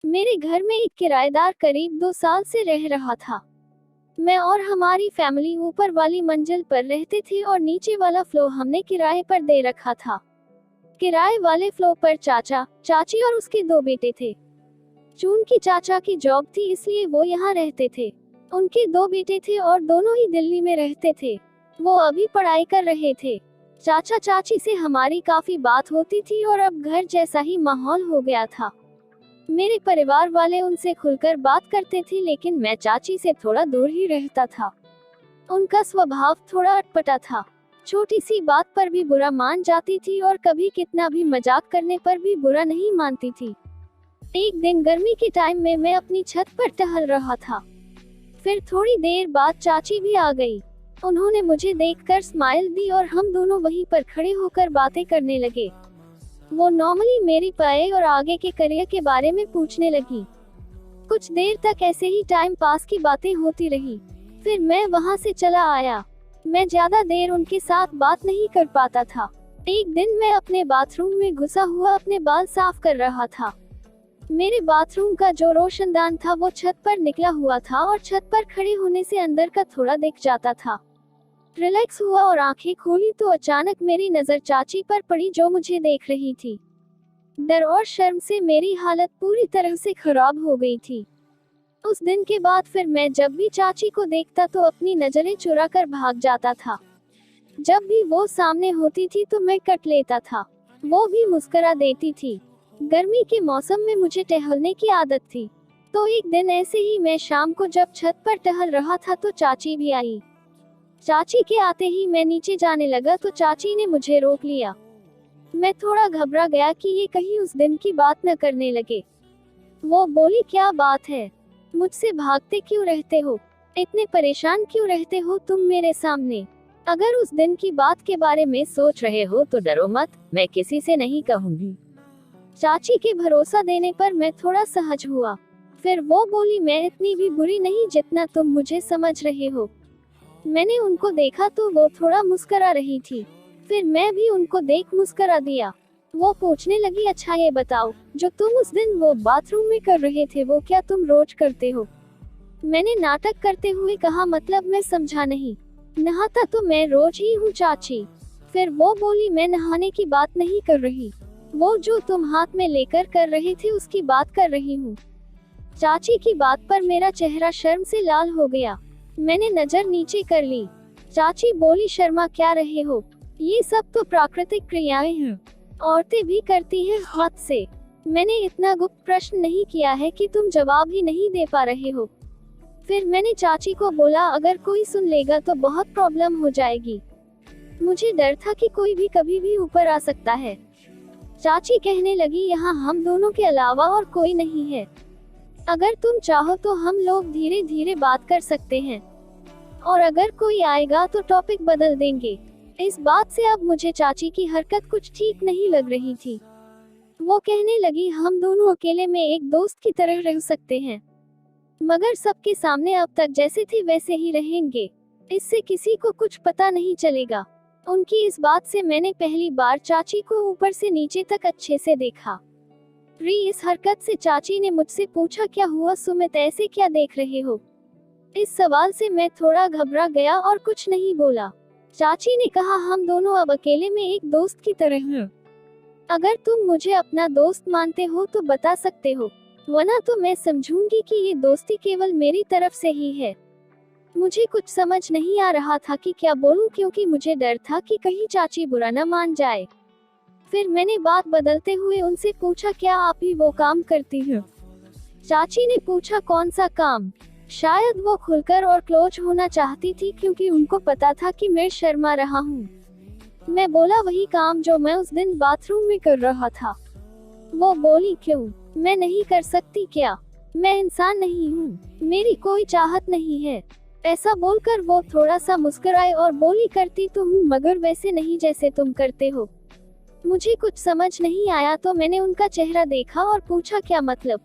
मेरे घर में एक किराएदार करीब 2 साल से रह रहा था। मैं और हमारी फैमिली ऊपर वाली मंजिल पर रहते थे और नीचे वाला फ्लोर हमने किराए पर दे रखा था। किराए वाले फ्लोर पर चाचा, चाची और उसके 2 बेटे थे। चूंकि चाचा की जॉब थी इसलिए वो यहाँ रहते थे। उनके 2 बेटे थे और दोनों ही दिल्ली में रहते थे। वो अभी पढ़ाई कर रहे थे। चाचा चाची से हमारी काफी बात होती थी और अब घर जैसा ही माहौल हो गया था। मेरे परिवार वाले उनसे खुलकर बात करते थे, लेकिन मैं चाची से थोड़ा दूर ही रहता था। उनका स्वभाव थोड़ा अटपटा था। छोटी सी बात पर भी बुरा मान जाती थी और कभी कितना भी मजाक करने पर भी बुरा नहीं मानती थी। एक दिन गर्मी के टाइम में मैं अपनी छत पर टहल रहा था। फिर थोड़ी देर बाद चाची भी आ गई। उन्होंने मुझे देखकर स्माइल दी और हम दोनों वहीं पर खड़े होकर बातें करने लगे। वो नॉर्मली मेरी पढ़ाई और आगे के करियर के बारे में पूछने लगी। कुछ देर तक ऐसे ही टाइम पास की बातें होती रही। फिर मैं वहां से चला आया। मैं ज्यादा देर उनके साथ बात नहीं कर पाता था। एक दिन मैं अपने बाथरूम में घुसा हुआ अपने बाल साफ कर रहा था। मेरे बाथरूम का जो रोशनदान था वो छत पर निकला हुआ था और छत पर खड़े होने से अंदर का थोड़ा दिख जाता था। रिलैक्स हुआ और आंखें खोली तो अचानक मेरी नजर चाची पर पड़ी, जो मुझे देख रही थी। डर और शर्म से मेरी हालत पूरी तरह से खराब हो गई थी। उस दिन के बाद फिर मैं जब भी चाची को देखता तो अपनी नजरें चुरा कर भाग जाता था। जब भी वो सामने होती थी तो मैं कट लेता था। वो भी मुस्कुरा देती थी। गर्मी के मौसम में मुझे टहलने की आदत थी। तो एक दिन ऐसे ही मैं शाम को जब छत पर टहल रहा था तो चाची भी आई। चाची के आते ही मैं नीचे जाने लगा तो चाची ने मुझे रोक लिया। मैं थोड़ा घबरा गया कि ये कहीं उस दिन की बात न करने लगे। वो बोली, क्या बात है, मुझसे भागते क्यों रहते हो, इतने परेशान क्यों रहते हो तुम मेरे सामने? अगर उस दिन की बात के बारे में सोच रहे हो तो डरो मत, मैं किसी से नहीं कहूंगी। चाची के भरोसा देने पर मैं थोड़ा सहज हुआ। फिर वो बोली, मैं इतनी भी बुरी नहीं जितना तुम मुझे समझ रहे हो। मैंने उनको देखा तो वो थोड़ा मुस्कुरा रही थी। फिर मैं भी उनको देख मुस्कुरा दिया। वो पूछने लगी, अच्छा ये बताओ, जो तुम उस दिन वो बाथरूम में कर रहे थे वो क्या तुम रोज करते हो? मैंने नाटक करते हुए कहा, मतलब मैं समझा नहीं। नहाता तो मैं रोज ही हूँ चाची। फिर वो बोली, मैं नहाने की बात नहीं कर रही, वो जो तुम हाथ में लेकर कर रहे थे उसकी बात कर रही हूँ। चाची की बात पर मेरा चेहरा शर्म से लाल हो गया। मैंने नजर नीचे कर ली। चाची बोली, शर्मा क्या रहे हो, ये सब तो प्राकृतिक क्रियाएं हैं, औरतें भी करती हैं हाथ से। मैंने इतना गुप्त प्रश्न नहीं किया है कि तुम जवाब ही नहीं दे पा रहे हो। फिर मैंने चाची को बोला, अगर कोई सुन लेगा तो बहुत प्रॉब्लम हो जाएगी। मुझे डर था कि कोई भी कभी भी ऊपर आ सकता है। चाची कहने लगी, यहाँ हम दोनों के अलावा और कोई नहीं है। अगर तुम चाहो तो हम लोग धीरे धीरे बात कर सकते हैं, और अगर कोई आएगा तो टॉपिक बदल देंगे। इस बात से अब मुझे चाची की हरकत कुछ ठीक नहीं लग रही थी। वो कहने लगी, हम दोनों अकेले में एक दोस्त की तरह रह सकते हैं, मगर सबके सामने अब तक जैसे थे वैसे ही रहेंगे। इससे किसी को कुछ पता नहीं चलेगा। उनकी इस बात से मैंने पहली बार चाची को ऊपर से नीचे तक अच्छे से देखा। इस हरकत से चाची ने मुझसे पूछा, क्या हुआ सुमित, ऐसे क्या देख रहे हो? इस सवाल से मैं थोड़ा घबरा गया और कुछ नहीं बोला। चाची ने कहा, हम दोनों अब अकेले में एक दोस्त की तरह हैं। अगर तुम मुझे अपना दोस्त मानते हो तो बता सकते हो, वरना तो मैं समझूंगी कि ये दोस्ती केवल मेरी तरफ से ही है। मुझे कुछ समझ नहीं आ रहा था कि क्या बोलूं, क्योंकि मुझे डर था कि कहीं चाची बुरा न मान जाए। फिर मैंने बात बदलते हुए उनसे पूछा, क्या आप ही वो काम करती हैं? चाची ने पूछा, कौन सा काम? शायद वो खुलकर और क्लोज होना चाहती थी, क्योंकि उनको पता था कि मैं शर्मा रहा हूँ। मैं बोला, वही काम जो मैं उस दिन बाथरूम में कर रहा था। वो बोली, क्यों, मैं नहीं कर सकती क्या? मैं इंसान नहीं हूँ, मेरी कोई चाहत नहीं है। ऐसा बोलकर वो थोड़ा सा मुस्कुराए और बोली, करती तो हूँ मगर वैसे नहीं जैसे तुम करते हो। मुझे कुछ समझ नहीं आया तो मैंने उनका चेहरा देखा और पूछा, क्या मतलब?